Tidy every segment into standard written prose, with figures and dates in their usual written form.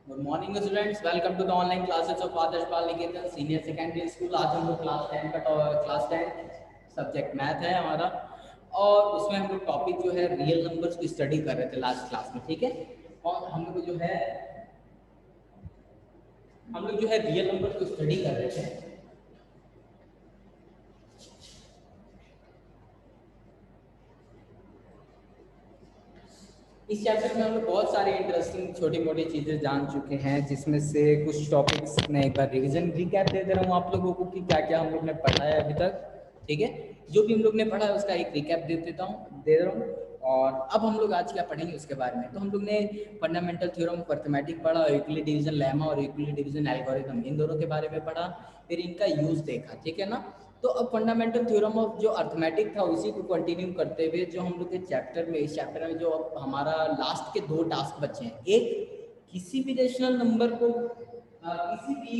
Good morning students, welcome to the online classes of Adarsh Bal Niketan senior secondary school. आज हम लोग class 10 subject math है हमारा, और उसमें हम लोग टॉपिक जो है रियल नंबर्स की स्टडी कर रहे थे लास्ट क्लास में। ठीक है, और हम लोग जो है रियल नंबर्स को स्टडी कर रहे थे। इस चैप्टर में हम लोग बहुत सारी इंटरेस्टिंग छोटी मोटी चीज़ें जान चुके हैं, जिसमें से कुछ टॉपिक्स मैं एक बार रिवीजन रिकैप दे दे रहा हूँ आप लोगों को कि क्या क्या हम लोग ने पढ़ा है अभी तक। ठीक है, जो भी हम लोग ने पढ़ा है उसका एक रिकैप दे रहा हूँ। और अब हम लोग आज क्या पढ़ेंगे उसके बारे में। तो हम लोग ने फंडामेंटल थ्योरम ऑफ अर्थमेटिक पढ़ा, यूक्लिड डिवीजन लेमा और यूक्लिड डिवीजन एल्गोरिथम, इन दोनों के बारे में पढ़ा, फिर इनका यूज़ देखा। ठीक है ना। तो अब फंडामेंटल थ्योरम ऑफ जो अर्थमेटिक था उसी को कंटिन्यू करते हुए जो हम लोग के इस चैप्टर में जो अब हमारा लास्ट के 2 टास्क बचे हैं। एक, किसी भी रेशनल नंबर को किसी भी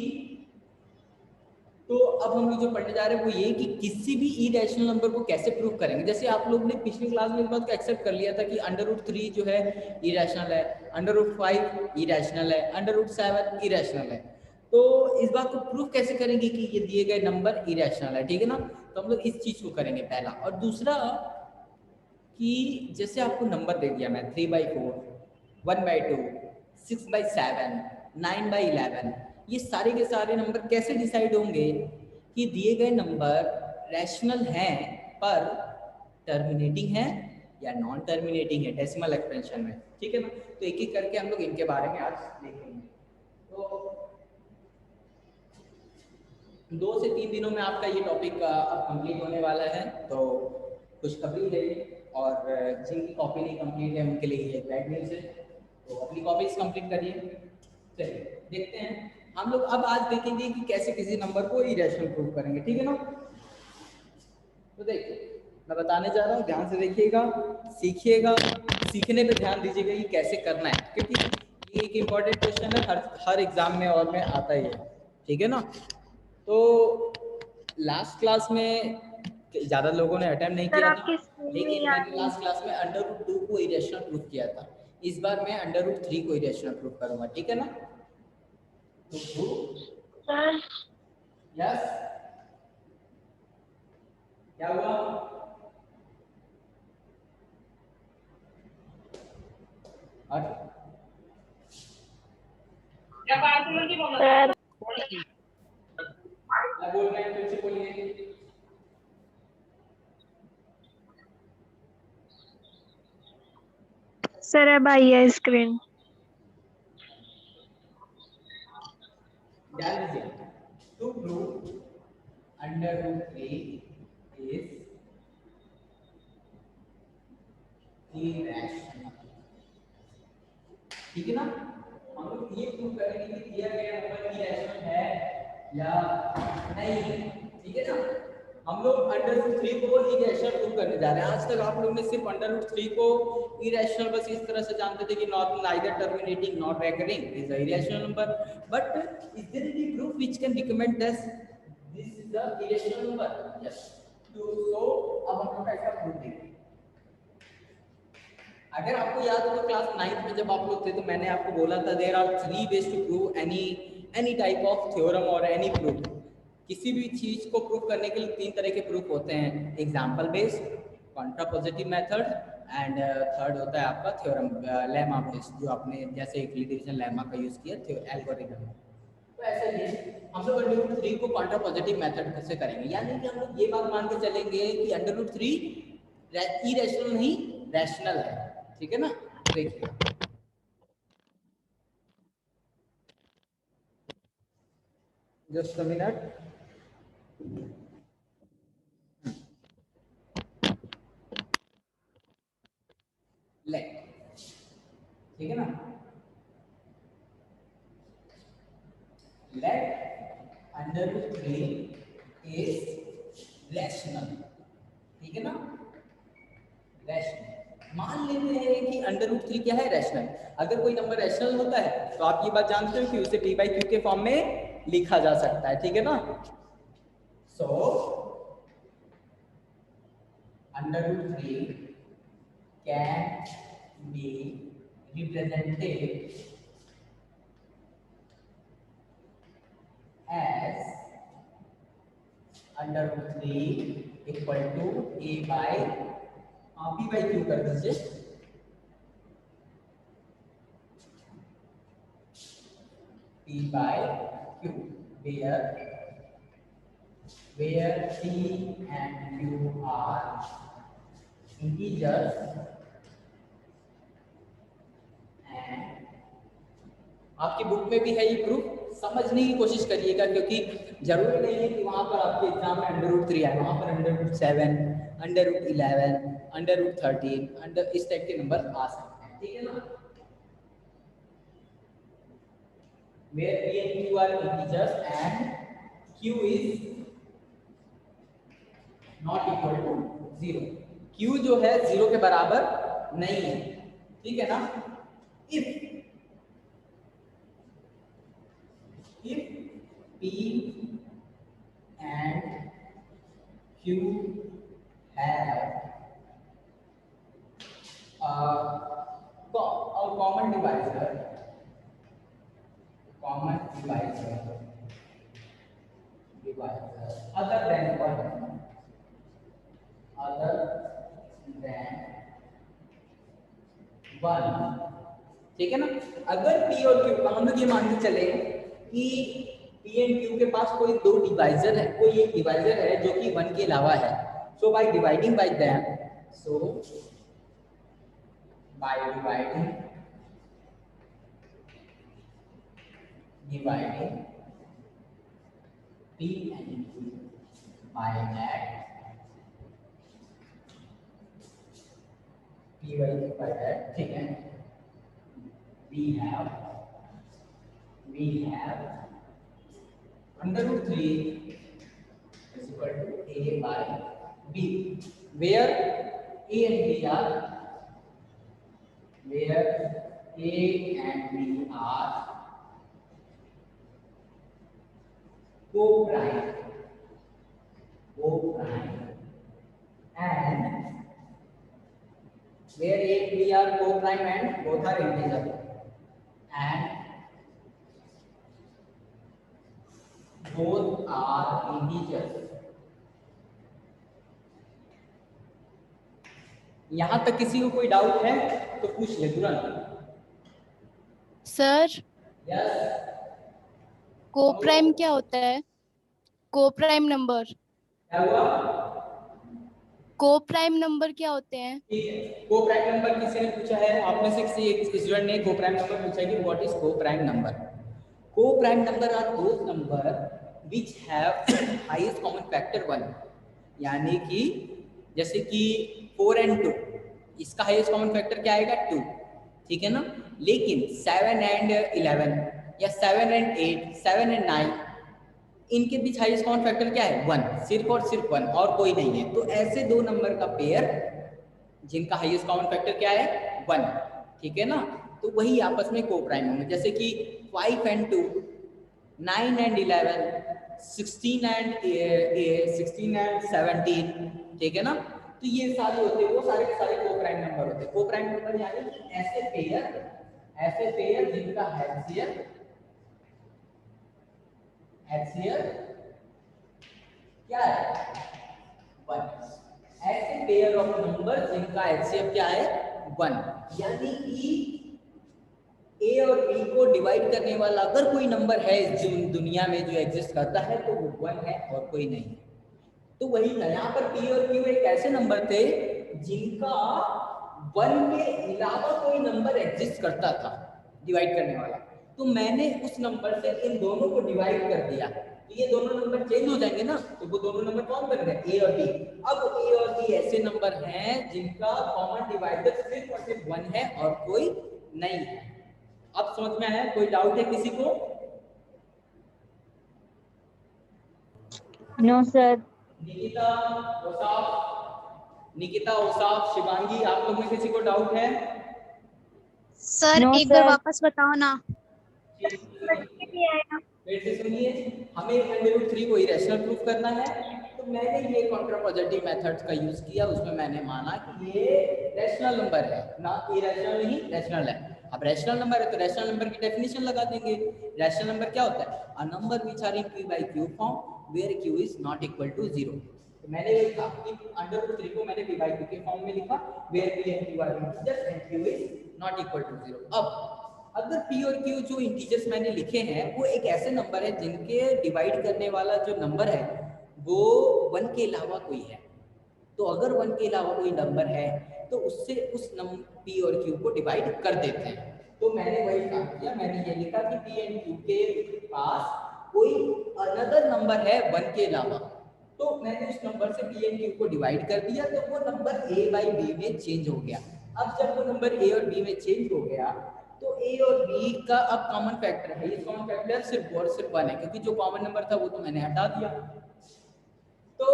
तो अब हम लोग जो पढ़ने जा रहे हैं वो ये कि किसी भी इरेशनल नंबर को कैसे प्रूव करेंगे। जैसे आप लोग ने पिछली क्लास में इस बात को एक्सेप्ट कर लिया था कि √3 जो है इरेशनल है, √5 इरेशनल है, √7 इरेशनल है। तो इस बात को प्रूव कैसे करेंगे कि ये दिए गए नंबर इरेशनल है। ठीक है ना। तो हम लोग इस चीज को करेंगे पहला। और दूसरा कि जैसे आपको नंबर दे दिया मैं 3/4, 1/2, 6/7, 9/11, ये सारे के सारे नंबर कैसे डिसाइड होंगे कि दिए गए नंबर रैशनल हैं पर टर्मिनेटिंग है या नॉन टर्मिनेटिंग है डेसिमल एक्सपेंशन में। ठीक है ना। तो एक एक करके हम लोग इनके बारे में आज देखेंगे। तो 2 से 3 दिनों में आपका ये टॉपिक अब कंप्लीट होने वाला है। तो खुशखबरी है ये, और जिनकी कॉपी नहीं कंप्लीट है उनके लिए ये बैड न्यूज़ है। तो अपनी कॉपीज कंप्लीट करिए। चलिए देखते हैं। हम लोग अब आज देखेंगे कि कैसे किसी नंबर को इरेशनल प्रूव करेंगे। ठीक है ना। तो देखिए मैं बताने जा रहा हूँ, ध्यान से देखिएगा, सीखिएगा, सीखने पे ध्यान दीजिएगा कि कैसे करना है, क्योंकि ये एक इम्पॉर्टेंट क्वेश्चन है, हर हर एग्जाम में और में आता ही है। ठीक है ना। तो लास्ट क्लास में ज़्यादा लोगों ने अटेम्प्ट नहीं सर किया था, आपकी स्क्रीन नहीं लेकिन आ मैंने रही। लास्ट क्लास में √2 को इरेशनल प्रूफ किया था। इस बार मैं √3 को इरेशनल प्रूफ करूंगा। ठीक है ना। तो सर यस, क्या हुआ? और सर क्या बोल रहे हैं, फिर से बोलिए। सर अब आई है स्क्रीन। ध्यान दीजिए, टू प्रूव √3 इज इरेशनल। ठीक है ना। हम लोग ये प्रूव करेंगे कि दिया गया नंबर इरेशनल है या नहीं है। ठीक है ना। हम लोग √3 को इरेशनल प्रूव करने जा रहे हैं। आज तक आप लोगों ने सिर्फ √3 को इरेशनल बस इस तरह से जानते थे कि not neither terminating not recurring is a irrational number. But is there any proof which can recommend this is the irrational number? Yes. तो अब हम लोग ऐसा प्रूफ देंगे। अगर आपको याद हो तो क्लास 9th में जब आप लोग थे तो मैंने आपको बोला था there are 3 ways to prove any type of theorem और एनी प्रूफ। किसी भी चीज को प्रूव करने के लिए 3 तरह के प्रूफ होते हैं, example based, contrapositive method, and third होता है आपका थ्योरम लेमा बेस्ड, जो आपने जैसे यूक्लिड डिवीजन लेमा का यूज किया एल्गोरिथम। तो ऐसे ही हम लोग √3 को कॉन्ट्रापोजिटिव मेथड से करेंगे, यानी कि हम लोग ये बात मान के चलेंगे कि √3 इरेशनल नहीं रैशनल है। ठीक है ना। देखिए जस्ट अ मिनट। लेट, ठीक है ना, लेट √3 इज रैशनल। ठीक है ना। रैशनल मान लेते हैं कि √3 क्या है, रैशनल। अगर कोई नंबर रैशनल होता है तो आप ये बात जानते हो कि उसे p/q के फॉर्म में लिखा जा सकता है। ठीक है ना। So √3 can be represented √3 equal to a by p by q कर दीजिए। p by q where p and q are integers and आपकी बुक में भी है ये प्रूफ, समझने की कोशिश करिएगा क्योंकि जरूरी नहीं है कि वहां पर आपके एग्जाम में √3 आए, वहां पर √7, √11, √13 इस टाइप के नंबर आ सकते हैं, ठीक है ना। where p and q are integers and q is not equal to 0, q जो है 0 के बराबर नहीं है, ठीक है ना। if p and q have a common divisor other than 1, ठीक है ना। अगर p और q का हम लोग ये मान के चले कि p एंड q के पास कोई दो डिवाइजर है, कोई एक डिवाइजर है जो कि 1 के अलावा है, so by dividing by them, so by dividing p and q by that p by that, ठीक है। we have √3 is equal to a by b, where a and b are co-prime and where a and b are co-prime and both are integer and both are integers। यहां तक किसी को कोई doubt है तो पूछ ले तुरंत। सर यस, कोप्राइम क्या होता है? कोप्राइम नंबर, क्या हुआ? कोप्राइम नंबर क्या होते हैं? ठीक है, को-प्राइम नंबर किसी ने पूछा है, आप में से किसी एक स्टूडेंट ने को-प्राइम नंबर पूछा है कि what is coprime number. Coprime number are those number which have highest common factor 1, यानी कि जैसे कि 4 and 2, इसका हाईएस्ट कॉमन फैक्टर क्या आएगा? 2, ठीक है ना। लेकिन 7 and 11 या 7 and 8, 7 and 9, इनके बीच हाईएस्ट कॉमन फैक्टर क्या है? 1, सिर्फ और सिर्फ 1 और कोई नहीं है। तो ऐसे दो नंबर का पेयर जिनका हाईएस्ट कॉमन फैक्टर क्या है? 1, ठीक है ना। तो वही आपस में को-प्राइम होंगे, जैसे कि 5 and 2, 9 and 11, 16 and 17, ठीक है ना। तो ये सारे होते हैं, वो सारे के सारे को-प्राइम नंबर होते हैं। को-प्राइम नंबर यानी कि ऐसे पेयर जिनका HCF क्या है? 1, ऐसे पेयर ऑफ नंबर जिनका HCF क्या है? 1, यानी कि A और B को डिवाइड करने वाला अगर कोई नंबर है जो दुनिया में जो एग्जिस्ट करता है तो वो 1 है और कोई नहीं है। तो वही था, यहाँ पर P और Q एक ऐसे नंबर थे जिनका 1 के अलावा कोई नंबर एग्जिस्ट करता था डिवाइड करने वाला। तो मैंने उस नंबर से इन दोनों को डिवाइड कर दिया, तो ये दोनों नंबर चेंज हो जाएंगे ना, तो वो दोनों नंबर कौन बन गए? A और B। अब A और B ऐसे नंबर हैं जिनका कॉमन डिवाइडर सिर्फ और सिर्फ 1 है और कोई नहीं है। अब समझ में आया? कोई डाउट है किसी को? No sir. निकिता, ओसाफ, शिवांगी, आप लोग में किसी को डाउट है? सर No, एक बार sir. वापस बताओ ना। फिर से सुनिए, हमें √3 को इरेशनल प्रूफ करना है, तो मैंने ये कॉन्ट्रापोजिटिव मेथड्स का यूज किया। उसमें मैंने माना कि ये रैशनल नंबर है, ना इरेशनल नहीं, रैशनल है। अब रैशनल नंबर है तो रैशनल नंबर की डेफिनेशन लगा देंगे। रैशनल नंबर क्या होता है? A number which are in q by q form where q is not equal to 0। तो मैंने लिखा कि √3 को मैंने p by q के फॉर्म में लिखा where p and q are integers and q is not equal to 0। अब अगर p और q जो इंटीजर्स मैंने लिखे हैं वो एक ऐसे नंबर है जिनके डिवाइड करने वाला जो नंबर है वो 1 के अलावा कोई है, तो अगर 1 के अलावा कोई नंबर है तो उससे उस नंबर p और q को डिवाइड कर देते हैं। तो मैंने वही काम किया, मैंने ये लिखा कि p एंड q के पास कोई अनदर नंबर है 1 के अलावा, तो मैंने उस नंबर से p एंड q को डिवाइड कर दिया तो वो नंबर a बाई b में चेंज हो गया। अब जब वो नंबर a और b में चेंज हो गया तो a और b का अब कॉमन फैक्टर है, इस कॉमन फैक्टर सिर्फ और सिर्फ 1 है, क्योंकि जो कॉमन नंबर था वो तो मैंने हटा दिया। तो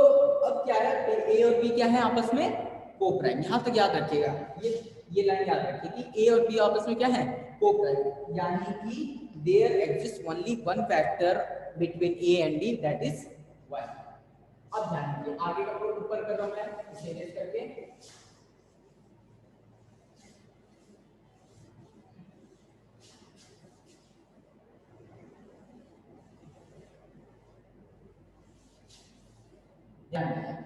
अब क्या है, a और b क्या है आपस में को प्राइम। यहां तक याद रखिएगा, ये लाइन याद रखिए कि a और b आपस में क्या है को प्राइम, यानी कि there exist only one factor between a and b that is 1। अब ध्यान दीजिए आगे का कोड ऊपर कर रहा हूं मैं इसे रेस करके। ध्यान दीजिए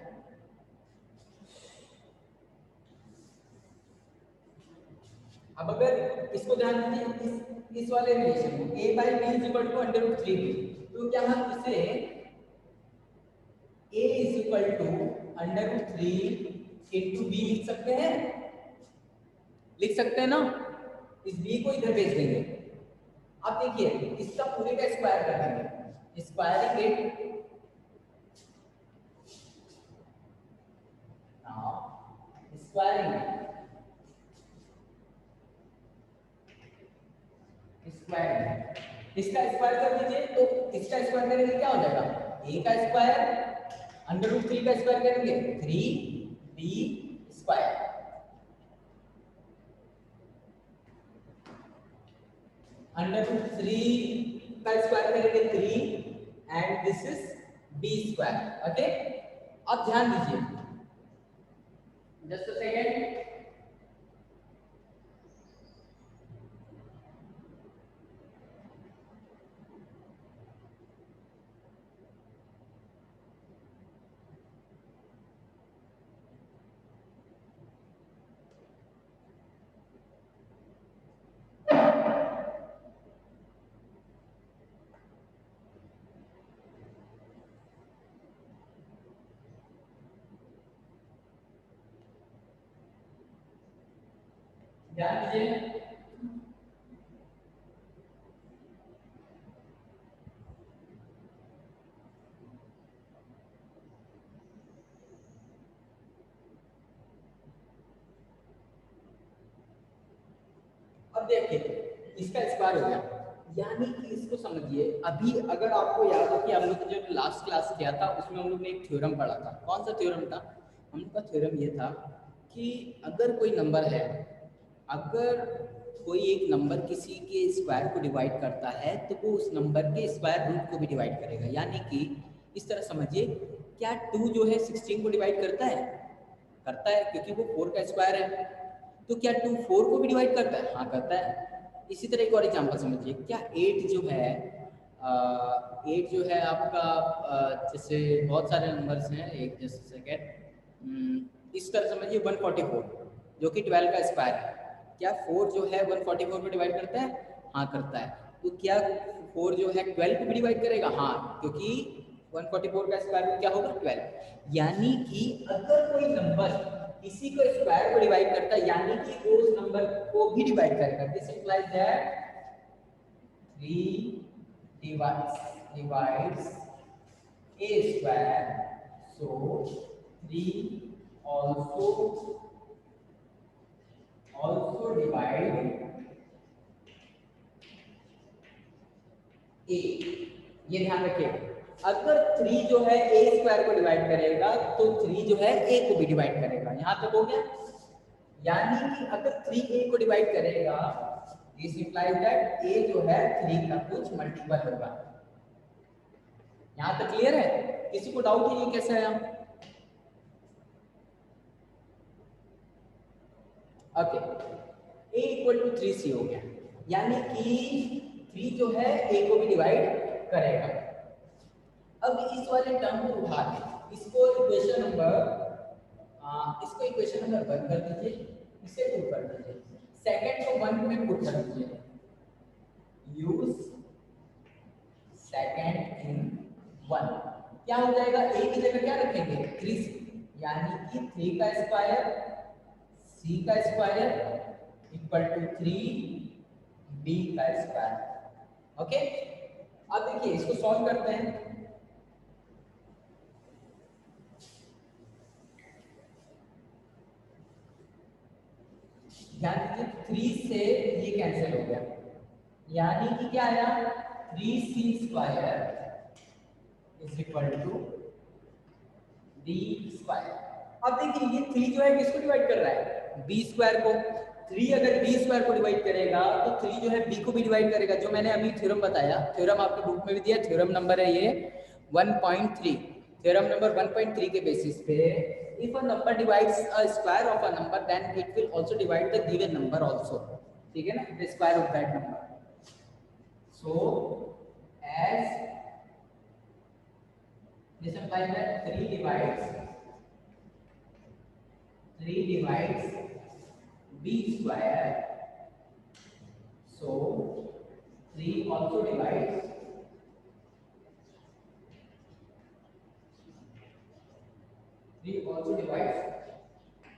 अब अगर इसको ध्यान दीजिए इस वाले रिलेशन में a by b is equal to √3b, तो क्या हम इसे a is equal to √3 into b लिख सकते हैं? लिख सकते हैं ना? इस b को इधर भेज देंगे। अब देखिए इसका पूरे का स्क्वायर कर देंगे, squaring it now, squaring square, इसका स्क्वायर कर दीजिए तो इसका स्क्वायर करेंगे क्या हो जाएगा, a का स्क्वायर √3 का स्क्वायर करेंगे 3b स्क्वायर, √3 का स्क्वायर करेंगे 3 and this is b square. Okay, अब ध्यान दीजिए जस्ट अ सेकेंड। ध्यान दीजिए अब देखिए इसका स्क्वायर हो गया, यानी कि इसको समझिए अभी अगर आपको याद हो कि हम लोग जो लास्ट क्लास किया था उसमें हम लोग ने एक थ्योरम पढ़ा था। कौन सा थ्योरम था? हम लोग का थ्योरम ये था कि अगर कोई नंबर है, अगर कोई एक नंबर किसी के स्क्वायर को डिवाइड करता है तो वो उस नंबर के स्क्वायर रूट को भी डिवाइड करेगा। यानी कि इस तरह समझिए, क्या 2 जो है 16 को डिवाइड करता है? करता है, क्योंकि वो 4 का स्क्वायर है। तो क्या 2 4 को भी डिवाइड करता है? हाँ करता है। इसी तरह एक और एग्जांपल समझिए, क्या 8 जो है 8 जो है आपका जैसे बहुत सारे नंबर्स हैं, एक जैसे सेकेंड इस तरह समझिए 144 जो कि 12 का स्क्वायर है, क्या 4 जो है 144 को डिवाइड करता है? हाँ करता है। तो क्या 4 जो है 12 को भी डिवाइड करेगा? हाँ, क्योंकि 144 का स्क्वायर रूट क्या होगा 12। यानी कि अगर कोई नंबर किसी को स्क्वायर को डिवाइड करता है यानी कि वो उस नंबर को भी डिवाइड करेगा। This implies that 3 divides a square, so 3 also divide a। ये ध्यान रखिए, अगर 3 जो है a स्क्वायर को डिवाइड करेगा तो 3 जो है a को भी डिवाइड करेगा। यहां तक हो गया? यानी कि अगर 3 a को डिवाइड करेगा दिस इंप्लाइज दैट a जो है 3 का कुछ मल्टीपल होगा। यहां तक क्लियर है? किसी को डाउट है ये कैसे आया? Okay, a equal to 3c हो गया, यानी कि 3 जो है a को भी डिवाइड करेगा। अब इस वाले टर्म को उठा के इसको इक्वेशन नंबर 1 कर दीजिए, इसे 2 कर दीजिए, सेकंड को 1 में पुट कर दीजिए, यूज सेकंड इन 1, क्या हो जाएगा, a की जगह क्या रखेंगे 3c, यानी कि 3 का स्क्वायर c का स्क्वायर इक्वल टू 3b का स्क्वायर। ओके, अब देखिए इसको सॉल्व करते हैं। ध्यान दीजिए 3 से ये कैंसिल हो गया, यानी कि क्या आया 3c square is equal to b square. अब देखिए ये 3 जो है किसको डिवाइड कर रहा है, b स्क्वायर को। 3 अगर b स्क्वायर को डिवाइड करेगा तो 3 जो है b को भी डिवाइड करेगा, जो मैंने अभी थ्योरम बताया, थ्योरम आपके बुक में भी दिया, थ्योरम नंबर है ये 1.3, थ्योरम नंबर 1.3 के बेसिस पे if a number divides a square of a number then it will also divide the given number also, ठीक है ना, the square of that number. So as this implies that 3 divides b square, so 3 also divides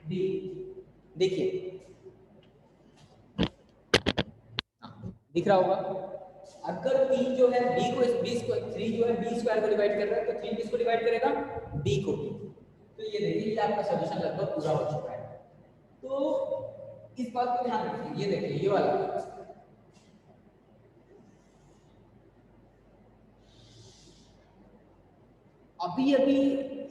b। देखिए दिख रहा होगा, अगर 3 जो है b को 3 जो है b स्क्वायर को डिवाइड कर रहा है तो 3 किसको डिवाइड करेगा, b को। तो ये देखिए ये आपका सॉल्यूशन लगभग पूरा हो चुका है। तो इस बात को ध्यान रखिए, ये देखिए ये वाला अभी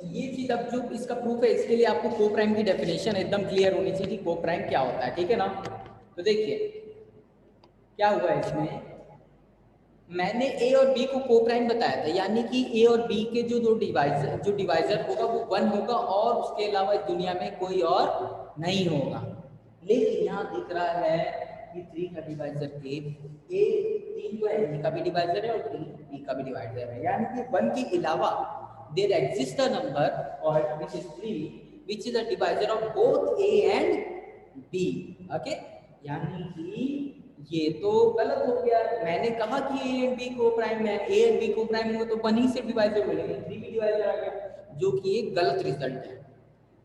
ये चीज, अब जो इसका प्रूफ है इसके लिए आपको को प्राइम की डेफिनेशन एकदम क्लियर होनी चाहिए कि को प्राइम क्या होता है, ठीक है ना। तो देखिए क्या हुआ इसमें, मैंने a और b को को प्राइम बताया था, यानी कि a और b के जो डिवाइजर होगा वो 1 होगा और उसके अलावा इस दुनिया में कोई और नहीं होगा। लेकिन यहाँ दिख रहा है कि 3 का डिवाइजर a 3 जो है a का भी डिवाइजर है और 3 b का भी डिवाइजर है, यानी कि 1 के अलावा there exists a number or which is 3 which is a divisor of both a and b। Okay, यानी कि ये तो गलत हो गया, मैंने कहा कि a and b को प्राइम है, a and b को प्राइम होंगे तो 1 ही से डिवाइजर मिलेंगे, 3 भी डिवाइजर आ गया, जो कि एक गलत रिजल्ट है।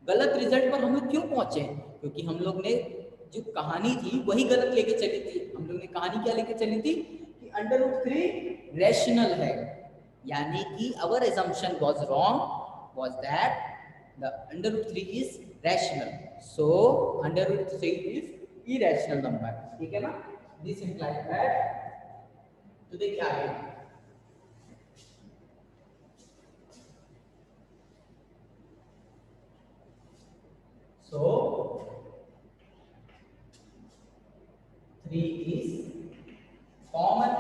गलत रिजल्ट पर हम लोग क्यों पहुंचे, क्योंकि हम लोग ने जो कहानी थी वही गलत लेके चली थी। हम लोग ने कहानी क्या लेके चली थी कि √3 रैशनल है, यानी कि our assumption was wrong was that the √3 is rational, so √3 is irrational number, ठीक है ना। This implies that, तो देखिए आगे so 3 is common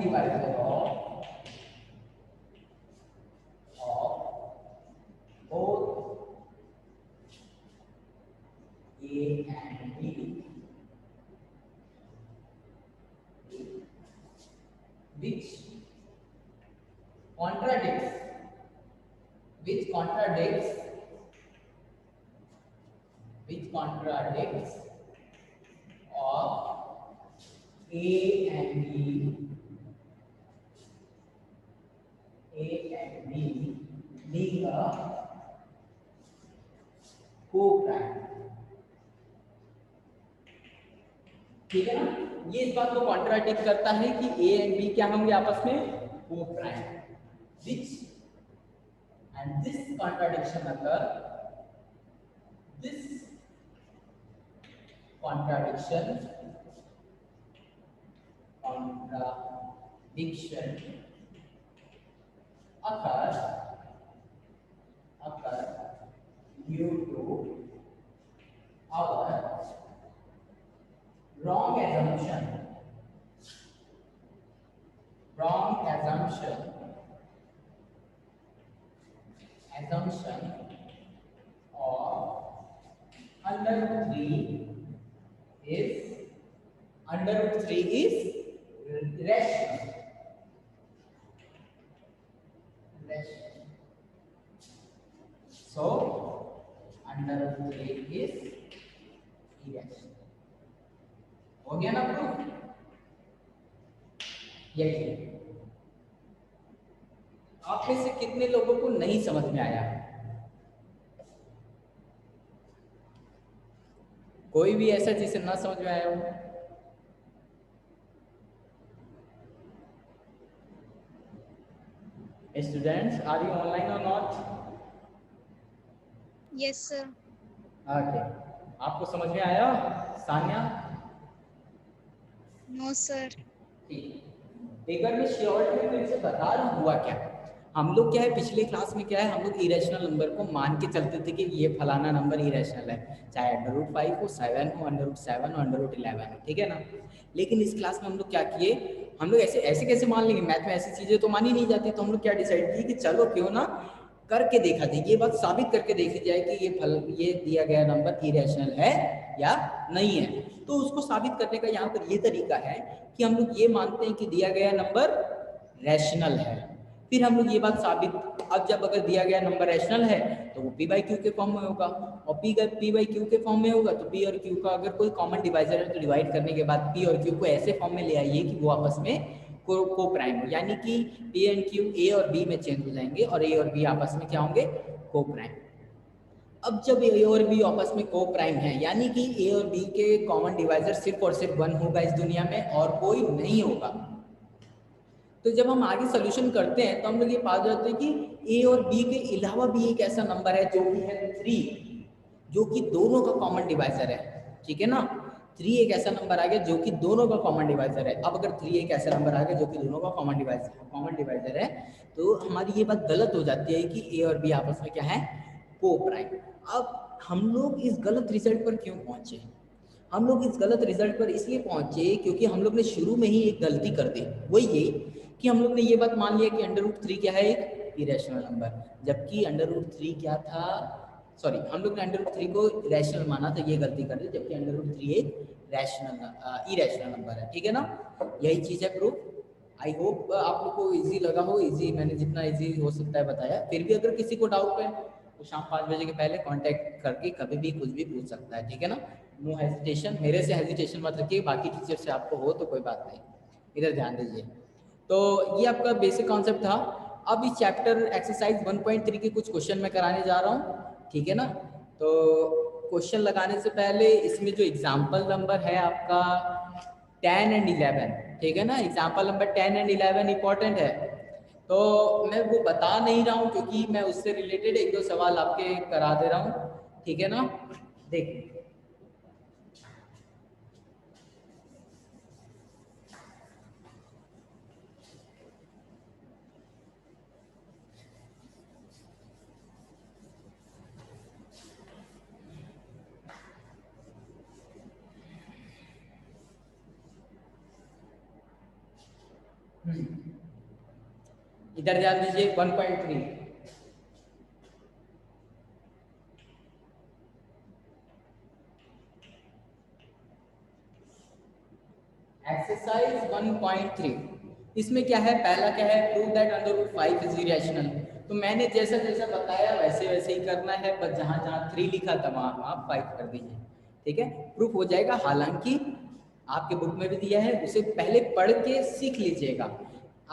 divisor of both a and b, which contradicts of a and b being a co-prime, ठीक है ना। ये इस बात को कॉन्ट्राडिक्ट करता है कि a एंड b क्या होंगे आपस में, को prime, which and this contradiction occur due to our wrong assumption of √3 is under root 3 is rational. So under root 3 is irrational. हो गया ना प्रूफ? यही आप में से कितने लोगों को नहीं समझ में आया? कोई भी ऐसा जिसे ना समझ में आया हो? Students, are you online or not? Yes, sir. Okay. आपको समझ में आया सानिया? No, sir. ठीक। एक बार मैं श्योरिटी में से बता रहा हूँ हुआ क्या। हम लोग क्या है पिछले क्लास में क्या है हम लोग इरेशनल नंबर को मान के चलते थे कि ये फलाना नंबर इरेशनल है, चाहे √5 हो, 7 हो, √7 हो, √11 हो, ठीक है ना। लेकिन इस क्लास में हम लोग क्या किए, हम लोग ऐसे ऐसे कैसे मान लेंगे, मैथ में ऐसी चीजें तो मानी नहीं जाती। तो हम लोग क्या डिसाइड किए कि चलो क्यों ना करके देखा जाए, ये बात साबित करके देखी जाए कि ये दिया गया नंबर इरेशनल है या नहीं है। तो उसको साबित करने का यहाँ पर ये तरीका है कि हम लोग ये मानते हैं कि दिया गया नंबर रैशनल है, फिर हम लोग ये बात साबित, अब जब अगर दिया गया नंबर रैशनल है तो वो p/q के फॉर्म में होगा, और p/q के फॉर्म में होगा तो p और q का अगर कोई कॉमन डिवाइजर है तो डिवाइड करने के बाद p और q को ऐसे फॉर्म में ले आइए कि वो आपस में को प्राइम हो, यानी कि p एंड q a और b में चेंज हो जाएंगे और a और b आपस में क्या होंगे, को प्राइम। अब जब a और b आपस में को प्राइम है यानी कि a और b के कॉमन डिवाइजर सिर्फ और सिर्फ 1 होगा इस दुनिया में और कोई नहीं होगा। तो जब हम आगे सॉल्यूशन करते हैं तो हम लोग ये पा जाते हैं कि a और b के अलावा भी एक ऐसा नंबर है जो कि है 3, जो कि दोनों का कॉमन डिवाइजर है, ठीक है ना। 3 एक ऐसा नंबर आ गया जो कि दोनों का कॉमन डिवाइजर है। अब अगर 3 एक ऐसा नंबर आ गया जो कि दोनों का कॉमन डिवाइजर है तो हमारी ये बात गलत हो जाती है कि a और b आपस में क्या है, को प्राइम। अब हम लोग इस गलत रिजल्ट पर क्यों पहुंचे, हम लोग इस गलत रिजल्ट पर इसलिए पहुंचे क्योंकि हम लोग ने शुरू में ही एक गलती कर दी। वही ये कि हम लोग ने ये बात मान लिया कि √3 क्या है, एक इरेशनल नंबर, जबकि √3 क्या था, सॉरी हम लोग ने √3 को रैशनल माना था, ये गलती कर दी, जबकि √3 एक रैशनल इरेशनल नंबर है, ठीक है ना। यही चीज़ है प्रूफ। आई होप आप लोग को इजी लगा हो, इजी मैंने जितना इजी हो सकता है बताया। फिर भी अगर किसी को डाउट है तो शाम 5 बजे के पहले कांटेक्ट करके कभी भी कुछ भी पूछ सकता है, ठीक है ना। नो हेजिटेशन, मेरे से हेजिटेशन मत रखिए, बाकी टीचर से आपको हो तो कोई बात नहीं, इधर ध्यान दीजिए। तो ये आपका बेसिक कॉन्सेप्ट था। अब इस चैप्टर एक्सरसाइज 1.3 के कुछ क्वेश्चन मैं कराने जा रहा हूँ, ठीक है ना। तो क्वेश्चन लगाने से पहले इसमें जो एग्जाम्पल नंबर है आपका 10 एंड 11, ठीक है ना, एग्जाम्पल नंबर 10 एंड 11 इंपॉर्टेंट है। तो मैं वो बता नहीं रहा हूँ क्योंकि मैं उससे रिलेटेड 1-2 सवाल आपके करा दे रहा हूँ, ठीक है ना। देखिए इधर ध्यान दीजिए 1.3, एक्सरसाइज 1.3। इसमें क्या है, पहला क्या है, प्रूव दैट √5 इज इरेशनल। तो मैंने जैसा जैसा बताया वैसे वैसे ही करना है, बस जहाँ जहाँ 3 लिखा था वहाँ आप 5 कर दीजिए, ठीक है, प्रूफ हो जाएगा। हालांकि आपके बुक में भी दिया है, उसे पहले पढ़ के सीख लीजिएगा।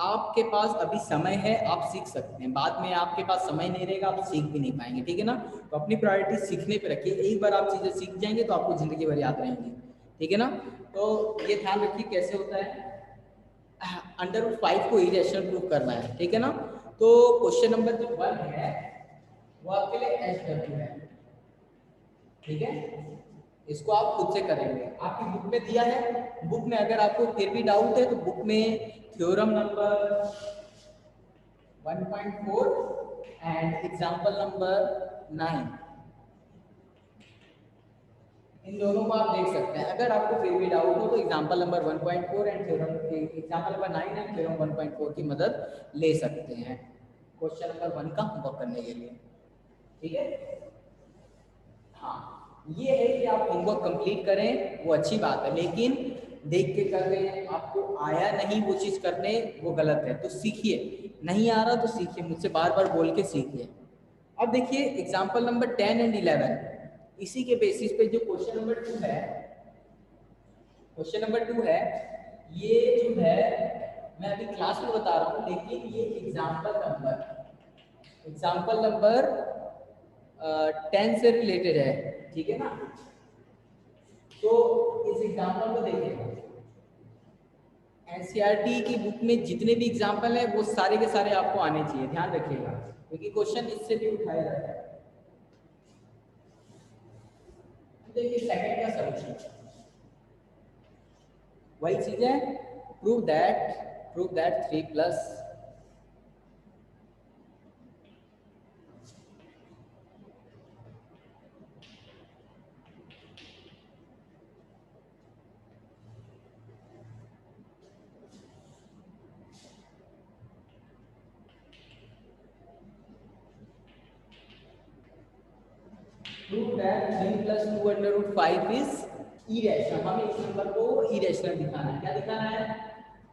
आपके पास अभी समय है, आप सीख सकते हैं, बाद में आपके पास समय नहीं रहेगा, आप सीख भी नहीं पाएंगे, ठीक है ना। तो अपनी प्रायोरिटी सीखने पे रखिए, एक बार आप चीज़ें सीख जाएंगे तो आपको जिंदगी भर याद रहेंगी, ठीक है ना। तो ये ध्यान रखिए कैसे होता है, √5 को इरेशनल प्रूव करना है, ठीक है ना। तो क्वेश्चन नंबर जो 1 है वो आपके लिए SW है, ठीक है, इसको आप खुद से करेंगे, आपकी बुक में दिया है। बुक में अगर आपको फिर भी डाउट है तो बुक में theorem number 1.4 and example number 9, इन दोनों को आप देख सकते हैं। अगर आपको फिर भी डाउट हो तो example number 1.4 and theorem example number 9 and theorem 1.4 की मदद ले सकते हैं क्वेश्चन नंबर 1 का होमवर्क करने के लिए, ठीक है। हाँ, ये है कि आप होमवर्क कंप्लीट करें, वो अच्छी बात है, लेकिन देख के कर रहे हैं, आपको आया नहीं वो चीज़ करने, वो गलत है। तो सीखिए, नहीं आ रहा तो सीखिए, मुझसे बार बार बोल के सीखिए। अब देखिए एग्जाम्पल नंबर 10 एंड 11, इसी के बेसिस पे जो क्वेश्चन नंबर 2 है, क्वेश्चन नंबर 2 है, ये जो है मैं अभी क्लास में बता रहा हूँ, लेकिन ये एग्जाम्पल नंबर 10 से रिलेटेड है, ठीक है ना। तो इस एग्जाम्पल को देखिए, एनसीईआरटी की बुक में जितने भी एग्जाम्पल हैं वो सारे के सारे आपको आने चाहिए, ध्यान रखिएगा, क्योंकि क्वेश्चन इससे भी उठाया जाता है। देखिए सेकंड का सॉल्यूशन वही चीज है, prove that 3 plus prove that 3 plus 2 under root 5 is irrational. हमें इस नंबर को इरेशनल दिखाना है। क्या दिखाना है?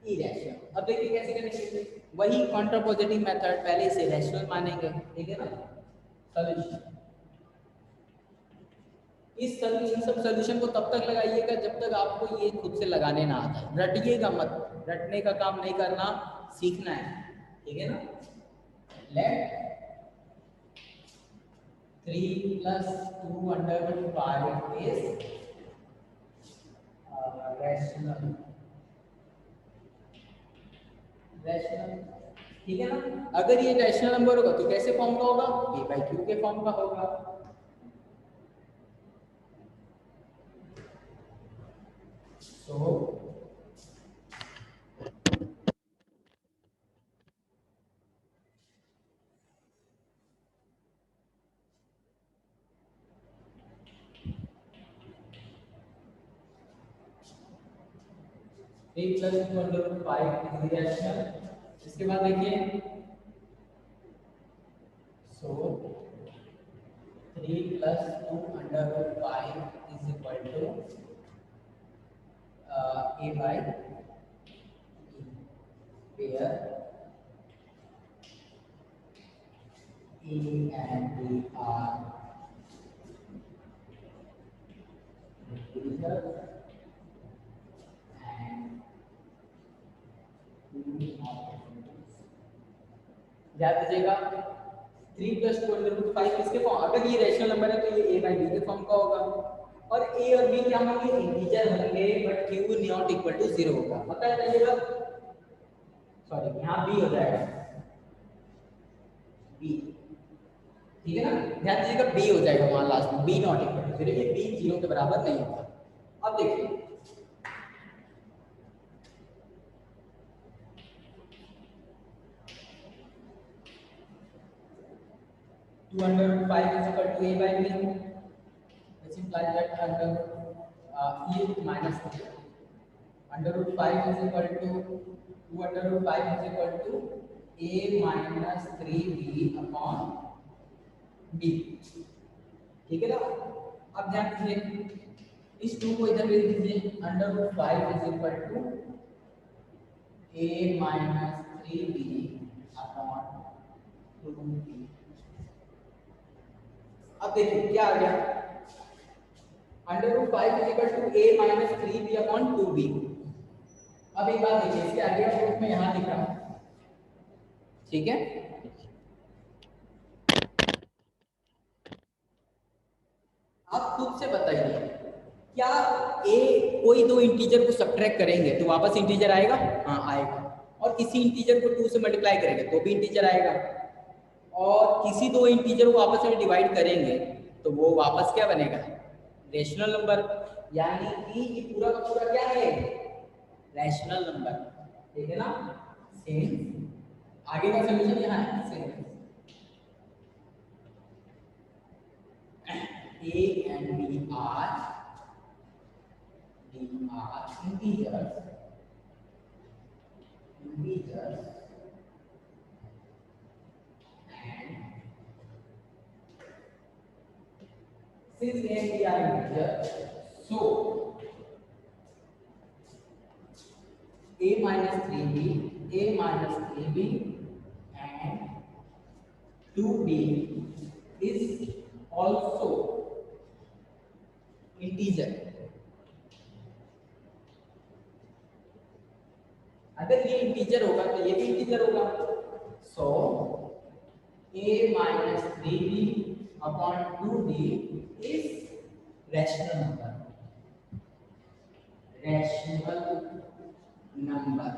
इरेशनल। अब देखिए कैसे करेंगे, वही कॉन्ट्रापोजिटिव मेथड, पहले इसे रैशनल मानेंगे, ठीक है ना। सॉल्यूशन, इस सॉल्यूशन सब सॉल्यूशन को तब तक लगाइएगा जब तक आपको ये खुद से लगाने ना आता है। रटिएगा मत, रटने का काम नहीं करना, सीखना है, ठीक है ना। Let 3 plus 2 under root 5 is rational, rational, ठीक है ना। अगर ये रैशनल नंबर होगा तो कैसे फॉर्म का होगा? a बाई क्यू के फॉर्म का होगा। So 3 plus 2 under root 5 is rational. इसके बाद देखिए, so 3 plus 2 under root 5 is equal to a by where a and b are integers and याद रखिएगा 3 प्लस 2 अंडर रूट 5 किसके फॉर्म, अगर ये रैशनल नंबर है तो ये a बाई b के फॉर्म का होगा, और a और b क्या होंगे? इंटीजर होंगे, but q not equal to 0 होगा। पता है रहिएगा, सॉरी यहाँ b हो जाएगा, b, ठीक है ना। ध्यान दीजिएगा b हो जाएगा वहां लास्ट में, b नॉट इक्वल टू 0, ये b 0 के बराबर नहीं होगा। अब देखिए 2 under root 5 is equal to a by b, which implies that e minus 3 under root 5 is equal to 2 under root 5 is equal to a minus 3b upon b, ठीक है ना। अब ध्यान दीजिए, इस 2 को इधर भेज दीजिए, under root 5 is equal to a minus 3b upon 2b। अब देखिए क्या आ गया, under root 5 is equal to a minus 3b upon 2b। अब एक बात देखिए, इसके आगे का प्रूफ मैं यहां लिख रहा हूं, ठीक है। आप खुद से बताइए, क्या a कोई दो इंटीजर को सब्ट्रैक्ट करेंगे तो वापस इंटीजर आएगा? हाँ आएगा। और किसी इंटीजर को 2 से मल्टीप्लाई करेंगे तो भी इंटीजर आएगा, और किसी दो इंटीजर को आपस में डिवाइड करेंगे तो वो वापस क्या बनेगा? Rational number. यानी कि ये पूरा का पूरा क्या है? रैशनल नंबर, ठीक है ना। सेम आगे का सॉल्यूशन यहाँ है, same a and b are integers and since a and b are integer, so a minus 3b, a minus 3b and 2b is also integer. अगर ये इंटीजर होगा तो ये भी इंटीजर होगा. सो a minus 3b upon 2b is rational number. Rational number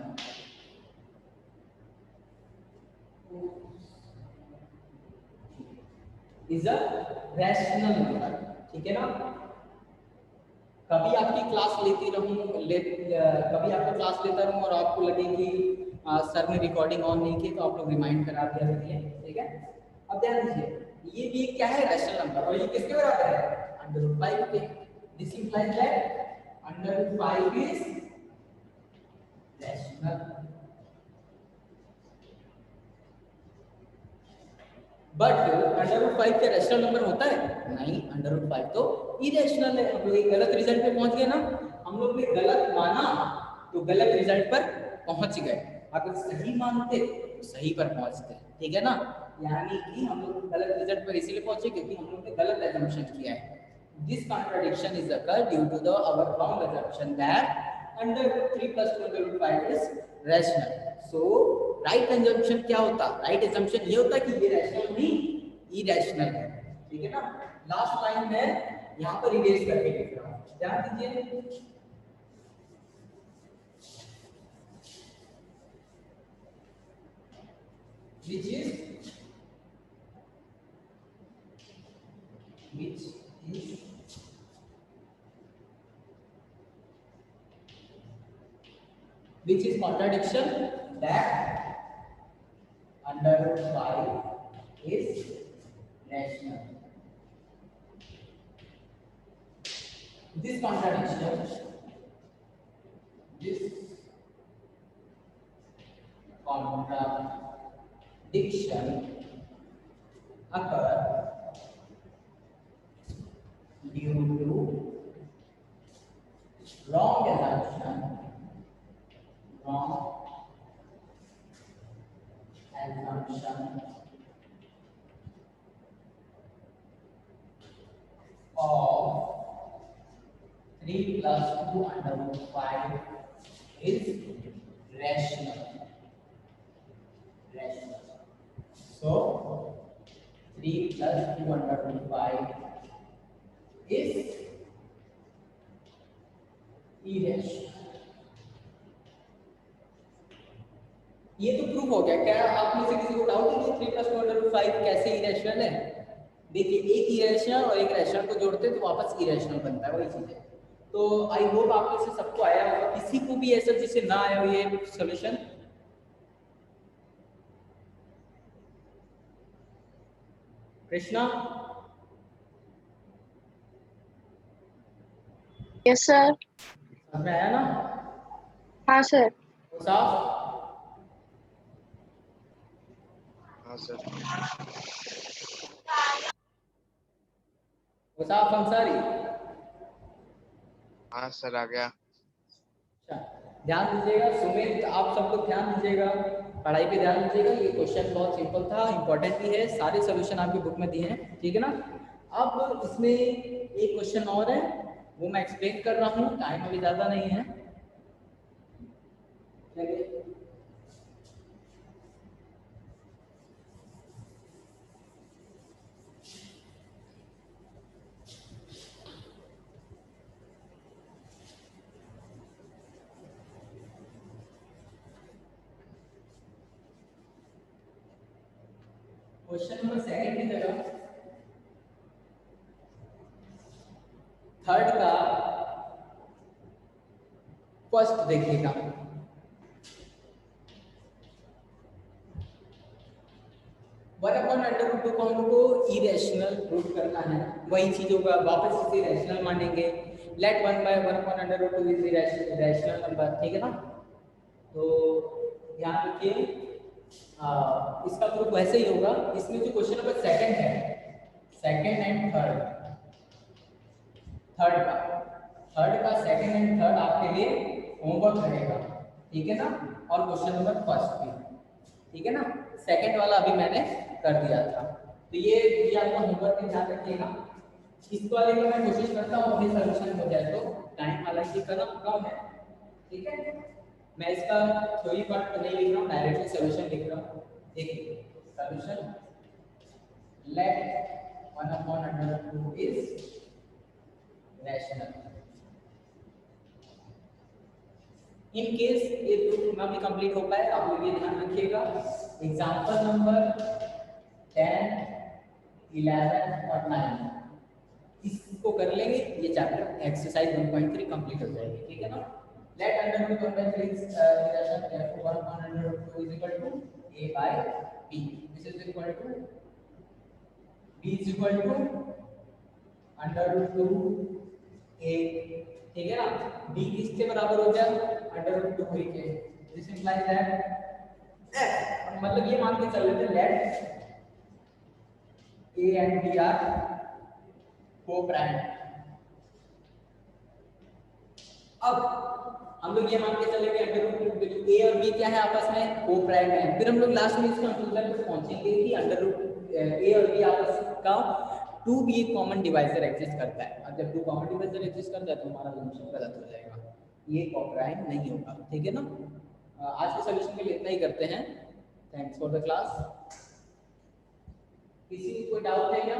is a rational number. ठीक है ना. कभी आपकी क्लास लेती रहूं कभी आपको क्लास लेता रहूं और आपको लगे कि सर ने रिकॉर्डिंग ऑन नहीं की तो आप लोग रिमाइंड करा दिया करिए. ठीक है. अब ध्यान दीजिए ये भी क्या है रैशनल नंबर और ये किसके बराबर है √5 के. This implies that √5 is rational. But √5 क्या रैशनल नंबर होता है? नहीं, √5 तो इरेशनल है. हम लोग एक गलत रिजल्ट पे पहुंच गए ना. हम लोग ने गलत माना तो गलत रिजल्ट पर पहुंच गए. अगर सही मानते तो सही पर पहुंचते. ठीक है ना. यानी कि हम लोग गलत रिजल्ट पर इसीलिए पहुंचे क्योंकि हम लोग ने गलत assumption किया है. This contradiction is occurred due to the our wrong assumption that √3 plus 2 √5 is rational. So right assumption क्या होता? राइट assumption ये होता कि ये रैशनल नहीं इरेशनल है. ठीक है ना. लास्ट लाइन में यहाँ पर इरेज करके लिख रहा हूँ. ध्यान दीजिए. which is contradiction that √5 is rational. This contradiction occur due to wrong assumption of 3 plus 2 √5 is rational. So 3 plus 2 √5 is irrational. ये तो प्रूफ हो गया. क्या आप में से किसी को डाउट है कि 3 plus 2 √5 कैसे इरेशनल है? देखिए एक इरेशनल और एक रैशनल को जोड़ते हैं तो वापस इरेशनल बनता है. वही चीज है. तो आई होप आप में से सबको आया होगा. किसी को भी ऐसा जिसे ना आया हो ये सॉल्यूशन? कृष्णा. Yes sir. समझ में आया ना? हाँ सर. साफ. हाँ सर. मुसाफ अंसारी. हाँ सर आ गया. अच्छा ध्यान दीजिएगा. सुमित आप सब लोग ध्यान दीजिएगा. पढ़ाई पे ध्यान दीजिएगा. ये क्वेश्चन बहुत सिंपल था, इंपॉर्टेंट भी है. सारे सॉल्यूशन आपकी बुक में दिए हैं. ठीक है ना. अब इसमें एक क्वेश्चन और है वो मैं एक्सप्लेन कर रहा हूँ. टाइम अभी ज़्यादा नहीं है. चलिए क्वेश्चन नंबर सेकंड की जगह थर्ड का फर्स्ट देखिएगा. वन अपॉन √2 को हमको इरेशनल प्रूव करना है. वही चीज होगा, वापस इसे रैशनल मानेंगे. Let 1/1 upon √2 is rational number. ठीक है ना. तो ध्यान रखिए इसका प्रूफ वैसे ही होगा. इसमें जो क्वेश्चन नंबर सेकंड है, सेकंड एंड थर्ड थर्ड का सेकंड एंड थर्ड आपके लिए होमवर्क रहेगा, ठीक है ना, और क्वेश्चन नंबर फर्स्ट भी, ठीक है ना। सेकंड वाला अभी मैंने कर दिया था, तो ये आपका होमवर्क में ध्यान रखिएगा। इस वाले में मैं कोशिश करता हूँ अभी सॉल्यूशन हो जाए, तो टाइम हालांकि कम है, ठीक है। मैं इसका थ्योरी पार्ट नहीं लिख रहा हूँ, डायरेक्टली सॉल्यूशन लिख रहा हूँ। देखिए solution, let 1/√2 is rational. In case ये प्रूफ ना भी कंप्लीट हो पाए, आप लोग ये ध्यान रखिएगा। एग्जांपल नंबर 10, 11 और 9 इसको कर लेंगे, ये चैप्टर एक्सरसाइज 1.3 कंप्लीट हो जाएगी, ठीक है ना। Let under root 1/3 is relation therefore 1/√2 is equal to a by b, this is equal to b is equal to √2 a, ठीक है ना। b किसके बराबर हो गया, √2 a के। दिस इंप्लाइज दैट, मतलब ये मान के चल लेते हैं let a and b are coprime. अब हम लोग ये मान के चलेंगे अंडर ए और बी क्या है आपस में, को-प्राइम है। फिर हम लोग लास्ट में इस कंक्लूजन पे पहुंचेंगे कि अंडर ए और बी आपस का 2 भी एक कॉमन डिवाइजर एग्जिस्ट करता है। अब जब 2 कॉमन डिवाइजर एग्जिस्ट करता है तो हमारा सॉल्यूशन गलत हो जाएगा, ये को-प्राइम नहीं होगा, ठीक है ना। आज के सॉल्यूशन के लिए इतना ही करते हैं। Thanks for the class. किसी को कोई डाउट है क्या?